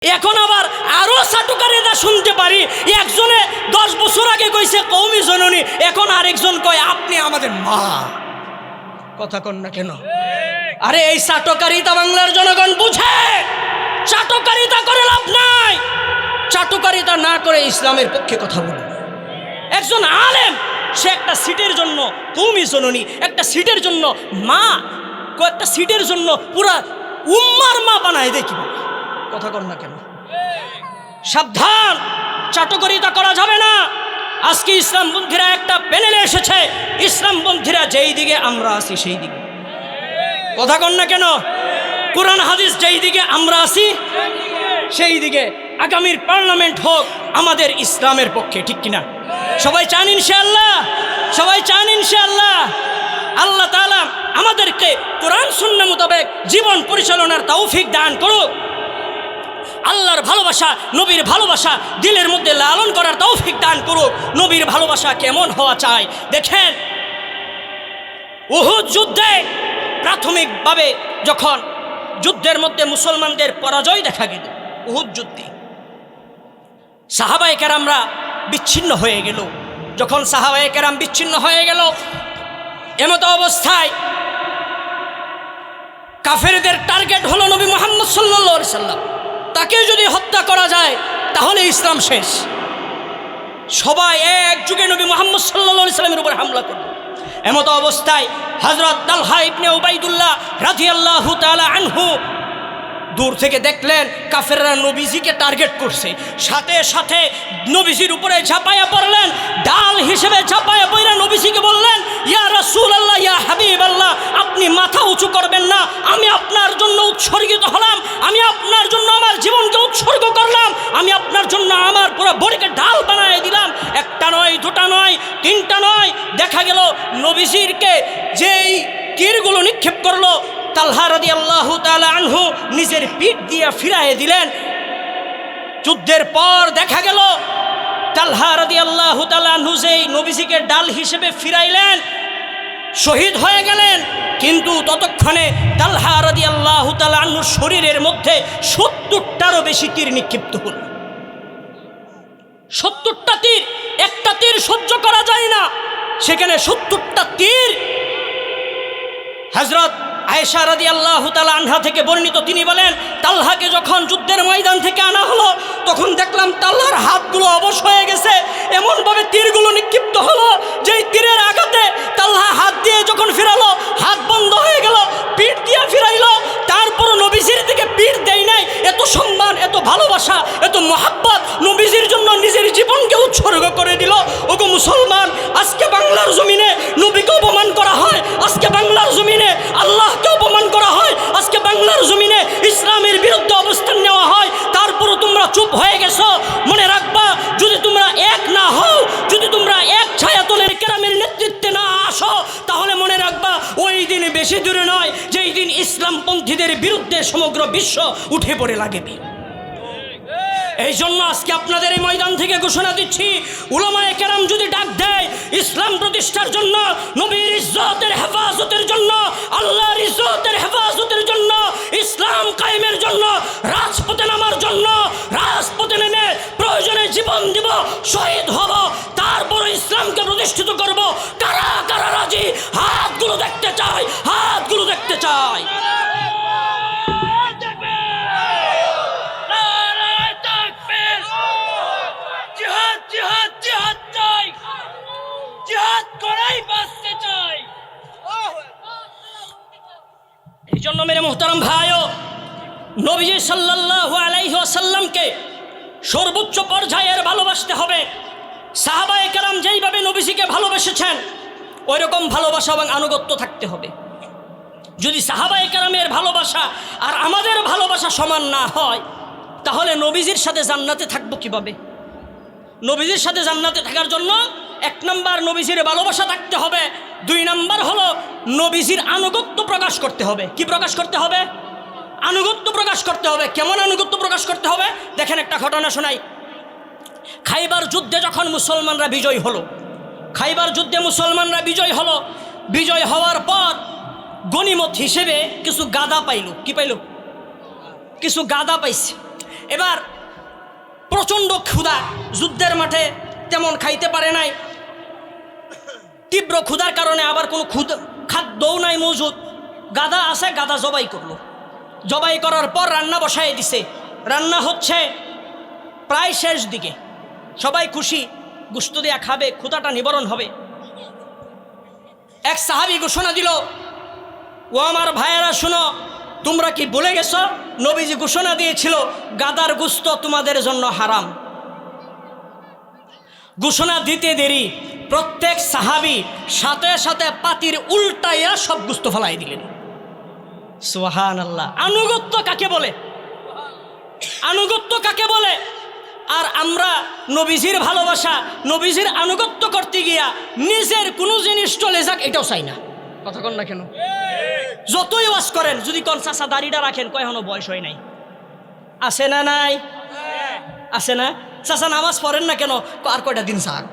এখন আবার আরো চাটুকারিতা শুনতে পারি, একজনে 10 বছর আগে কইছে কওমি জননী, এখন আরেকজন কয় আপনি আমাদের মা। কথা কন না কেন? আরে এই চাটুকারিতা বাংলার জনগণ বুঝে, চাটুকারিতা করে লাভ নাই। চাটুকারিতা না করে ইসলামের পক্ষে কথা বলুন। একজন আলেম সে একটা সিটের জন্য কওমি জননী, একটা সিটের জন্য মা, কয়েকটা সিটের জন্য পুরা উম্মার মা বানায় দেখি। কথা কর না কেন? সাবধান, চাটুকারিতা করা যাবে না। আজকে ইসলামপন্থীরা একটা প্যানেলে এসেছে, ইসলামপন্থীরা যেই দিকে আমরা আছি সেই দিকে। কথা কর না কেন? কোরআন হাদিস যেই দিকে আমরা আছি সেই দিকে। আগামীর পার্লামেন্ট হোক আমাদের ইসলামের পক্ষে, ঠিক কিনা? সবাই চান ইনশাআল্লাহ? সবাই চান ইনশাআল্লাহ? আল্লাহ তাআলা আমাদেরকে কোরআন সুন্নাহ মোতাবেক জীবন পরিচালনার তৌফিক দান করুক। আল্লাহর ভালোবাসা, নবীর ভালোবাসা দিলের মধ্যে লালন করার তৌফিক দান করুক। নবীর ভালোবাসা কেমন হওয়া চাই দেখেন, উহুদ যুদ্ধে প্রাথমিকভাবে যখন যুদ্ধের মধ্যে মুসলমানদের পরাজয় দেখা গেল, উহুদ যুদ্ধে সাহাবায়ে কেরামরা বিচ্ছিন্ন হয়ে গেল। যখন সাহাবায়ে কেরাম বিচ্ছিন্ন হয়ে গেল, এমতো অবস্থায় কাফেরদের টার্গেট হলো নবী মুহাম্মদ সাল্লাল্লাহু আলাইহি সাল্লাম। তাকে যদি হত্যা করা যায় তাহলে ইসলাম শেষ। সবাই এক যুগে নবী মুহাম্মদ সাল্লাল্লাহু আলাইহি সাল্লামের উপর হামলা করল। এমতো অবস্থায় হযরত তালহা ইবনে উবাইদুল্লাহ রাদিয়াল্লাহু তাআলা আনহু দূর থেকে দেখলেন কাফেররা নবীজিকে টার্গেট করছে, সাথে সাথে নবীজির উপরে ঝাঁপায়া পড়লেন। ডাল হিসেবে ঝাঁপায়া পড়ে নবীজিকে বললেন, ইয়া রাসূলুল্লাহ, ইয়া হাবিবাল্লাহ, আপনি মাথা উঁচু করবেন না। আমি আপনার জন্য উৎসর্গিত হলাম, আমি আপনার জন্য আমার জীবনকে উৎসর্গ করলাম, আমি আপনার জন্য আমার পুরো বডিকে ডাল বানায় দিলাম। একটা নয়, দুটা নয়, তিনটা নয়, দেখা গেল নবীজিরকে যেই তীরগুলো নিক্ষেপ করলো, তালহা রাদিয়াল্লাহু তাআলা আনহু নিজের পিঠ দিয়ে ফিরায়ে দিলেন। যুদ্ধের পর দেখা গেল তালহা রাদিয়াল্লাহু তাআলা আনহু যেই নবীজিকে ডাল হিসেবে ফিরাইলেন, শহীদ হয়ে গেলেন। কিন্তু ততক্ষণে তালহা রাদিয়াল্লাহু তাআলা আনহুর শরীরের মধ্যে 70টারও বেশি তীর নিক্ষিপ্ত হল। 70টা তীর, একটা তীর সহ্য করা যায় না, সেখানে 70টা তীর। হযরত আয়েশা রাদিয়াল্লাহু তাআলা আনহা থেকে বর্ণিত, তিনি বলেন, তালহাকে যখন যুদ্ধের ময়দান থেকে আনা হলো তখন দেখলাম তালহার হাতগুলো অবশ হয়ে গেছে। এমনভাবে তীরগুলো নিক্ষিপ্ত হলো, যেই তীরের আঘাতে তালহা হাত দিয়ে যখন ফিরালো হাত বন্ধ হয়ে গেল, পিঠ দিয়ে ফিরাইলো, তারপরও নবীজির দিকে পিঠ দেয় নাই। এত সম্মান, এত ভালোবাসা, এত মহাব্বত, নবীজির জন্য নিজের জীবনকে উৎসর্গ করে দিল। ওগো মুসলমান, আজকে বাংলার জমিনে নবীকে অপমান করা হয়, আজকে বাংলার জমিনে আল্লাহকে অপমান করা হয়, আজকে বাংলার জমিনে ইসলামের বিরুদ্ধে অবস্থান নেওয়া হয়, তারপরও তোমরা চুপ হয়ে গেছো। মনে রাখবা, যদি তোমরা এক না হও, যদি তোমরা এক ছায়াতলের কেরামের নেতৃত্বে না আসো, তাহলে মনে রাখবা ওই দিন বেশি দূরে নয় যেই দিন ইসলামপন্থীদের বিরুদ্ধে সমগ্র বিশ্ব উঠে পড়ে লাগবে। এই জন্য আজকে আপনাদের এই ময়দান থেকে ঘোষণা দিচ্ছি, উলামায়ে কেরাম যদি ডাক দেয় ইসলাম প্রতিষ্ঠার জন্য, নবীর ইজ্জতের হেফাজতের জন্য, আল্লাহর ইজ্জতের হেফাজতের জন্য, ইসলাম কায়েমের জন্য, রাজপথে নামার জন্য, রাজপথে নেমে প্রয়োজনে জীবন দিব, শহীদ হব, তারপর ইসলামকে প্রতিষ্ঠিত করব। কারা কারা রাজি? হাতগুলো দেখতে চাই, হাতগুলো দেখতে চাই। এই জন্য মেরে মুহতারাম ভাইও, নবীজি সাল্লাল্লাহু আলাইহি ওয়াসাল্লামকে সর্বোচ্চ পর্যায়ের ভালোবাসতে হবে। সাহাবায়ে কেরাম যেইভাবে নবীজিকে ভালোবেসেছেন ওই রকম ভালোবাসা এবং আনুগত্য থাকতে হবে। যদি সাহাবায়ে কেরামের ভালোবাসা আর আমাদের ভালোবাসা সমান না হয়, তাহলে নবীজির সাথে জান্নাতে থাকবো কিভাবে? নবীজির সাথে জান্নাতে থাকার জন্য 1 নম্বর নবীজির ভালোবাসা থাকতে হবে, 2 নম্বর হলো নবীজির আনুগত্য প্রকাশ করতে হবে। কি প্রকাশ করতে হবে? আনুগত্য প্রকাশ করতে হবে। কেমন আনুগত্য প্রকাশ করতে হবে? দেখেন একটা ঘটনা শোনাই। খাইবার যুদ্ধে যখন মুসলমানরা বিজয় হলো, খাইবার যুদ্ধে মুসলমানরা বিজয় হলো, বিজয় হওয়ার পর গনিমত হিসেবে কিছু গাদা পাইল। কি পাইল? কিছু গাদা পাইছে। এবার প্রচণ্ড ক্ষুধা, যুদ্ধের মাঠে তেমন খাইতে পারে নাই, তীব্র ক্ষুধার কারণে আবার কোনো খাদ্যও নাই মজুদ। গাধা আছে, গাধা জবাই করলো। জবাই করার পর রান্না বসায় দিছে, রান্না হচ্ছে, প্রায় শেষ দিকে, সবাই খুশি, গোশত দিয়া খাবে, ক্ষুধাটা নিবারণ হবে। এক সাহাবী ঘোষণা দিল, ও আমার ভাইয়েরা শুনো, তোমরা কি ভুলে গেছো নবীজি ঘোষণা দিয়েছিল গাদার গোশত তোমাদের জন্য হারাম। ঘোষণা দিতে দেরি প্রত্যেক সাহাবী সাথে সাথে পাতির উল্টাইয়া সব গোশত ফেলাই দিলেন। সুবহানাল্লাহ। আনুগত্য কাকে বলে? আনুগত্য কাকে বলে? আর আমরা নবীজির ভালোবাসা, নবীজির আনুগত্য করতে গিয়া নিজের কোনো জিনিস চলে যাক এটাও চাই না। কথা কন না কেন? যতই ওয়াজ করেন, যদি কোন চাচা দাড়িটা রাখেন, কয় এখনো বয়স হয় নাই। আছে না নাই? আছে না? চাচা নামাজ পড়েন না কেন? আর কয়টা দিন যাক।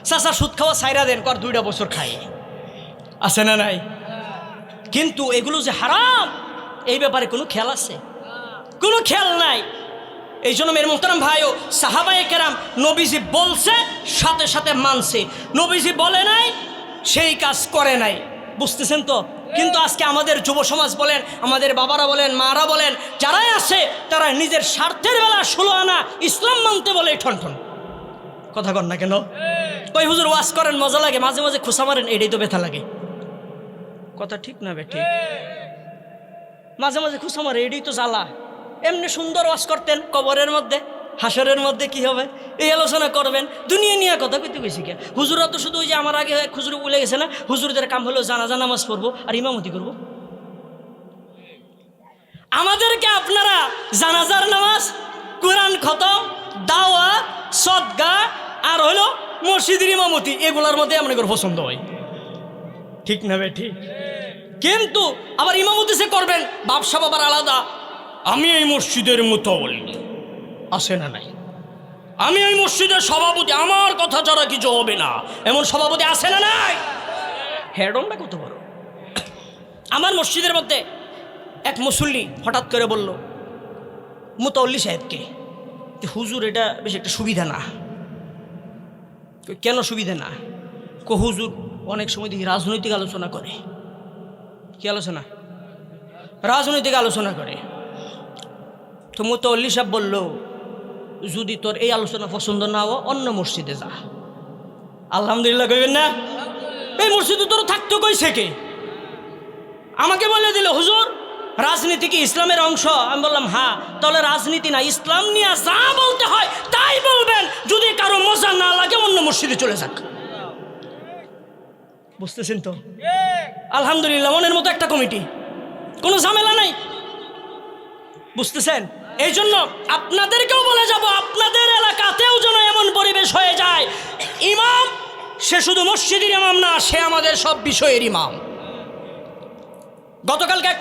চাচা সুদ খাওয়া ছাইরা দেন, কর 2টা বছর খাই। আছে না নাই? কিন্তু এগুলো যে হারাম, এই ব্যাপারে কোনো খেয়াল আছে? কোনো খেয়াল নাই। এই জন্য মেরে মোহতারাম ভাইও, সাহাবায়ে কেরাম নবীজি বলছে সাথে সাথে মানছে, নবীজি বলে নাই সেই কাজ করে নাই। বুঝতেছেন তো? কিন্তু আজকে আমাদের যুব সমাজ বলেন, আমাদের বাবারা বলেন, মারা বলেন, যারাই আছে তারা নিজের স্বার্থের বেলা 16 আনা ইসলাম মানতে বলে ঠন ঠন। কথা কন না কেন? ওই হুজুর ওয়াজ করেন মজা লাগে, মাঝে মাঝে খোসা মারেন, এটাই তো ব্যথা লাগে। কথা ঠিক না বে? ঠিক। মাঝে মাঝে খোসা মারে, এটাই তো জ্বালা। এমনি সুন্দর ওয়াজ করতেন, কবরের মধ্যে হাসরের মধ্যে কি হবে এই আলোচনা করবেন, দুনিয়া নিয়ে কথা কইতে গেছি কে? হুজুরা তো শুধু ওই যে আমার আগে হুজুর বলে গেছে না, হুজুরদের কাম হলো জানাজা নামাজ পড়বো আর ইমামতি করব। আমাদেরকে আপনারা জানাজার নামাজ, কোরআন খতম, দাওয়াত, সদকা আর হলো মসজিদের ইমামতি, এগুলোর মধ্যে আপনাদের পছন্দ হয়। ঠিক না বে? ঠিক। কিন্তু আবার ইমামতি সে করবেন, বাপসা বাবার আলাদা, আমি এই মসজিদের মুতাওয়াল্লি, আছে না নাই? আমি এই মসজিদের সভাপতি, আমার কথা ছাড়া কিছু হবে না, এমন সভাপতি আছে না নাই? হেডমটা কত বড়। আমার মসজিদের মধ্যে এক মুসল্লি হঠাৎ করে বলল মুতাওয়াল্লি সাহেবকে, হুজুর এটা বেশ একটা সুবিধা না। কেন সুবিধা না? হুজুর অনেক সময় দেখি রাজনৈতিক আলোচনা করে। কি আলোচনা? রাজনৈতিক আলোচনা করে। তো মুতাওয়াল্লি সাহেব বলল, যদি তোর এই আলোচনা পছন্দ না হয় অন্য মসজিদে যা। আলহামদুলিল্লাহ কইবেন না? এই মসজিদে তোর থাকতে কইছে কে? আমাকে বলে দিল হুজুর রাজনীতি কি ইসলামের অংশ? আমি বললাম হ্যাঁ। তাহলে রাজনীতি না, ইসলাম নিয়ে যা বলতে হয় তাই বলবেন, যদি কারো মজা না লাগে অন্য মসজিদে চলে যাক। বুঝতেছেন তো? আলহামদুলিল্লাহ, মনের মতো একটা কমিটি, কোনো ঝামেলা নাই। বুঝতেছেন? এই জন্য আপনাদেরকেও বলে যাব, আপনাদের এলাকাতেও যেন এমন পরিবেশ হয়ে যায়, ইমাম সে শুধু মসজিদের ইমাম না, সে আমাদের সব বিষয়ের ইমাম। গতকালকে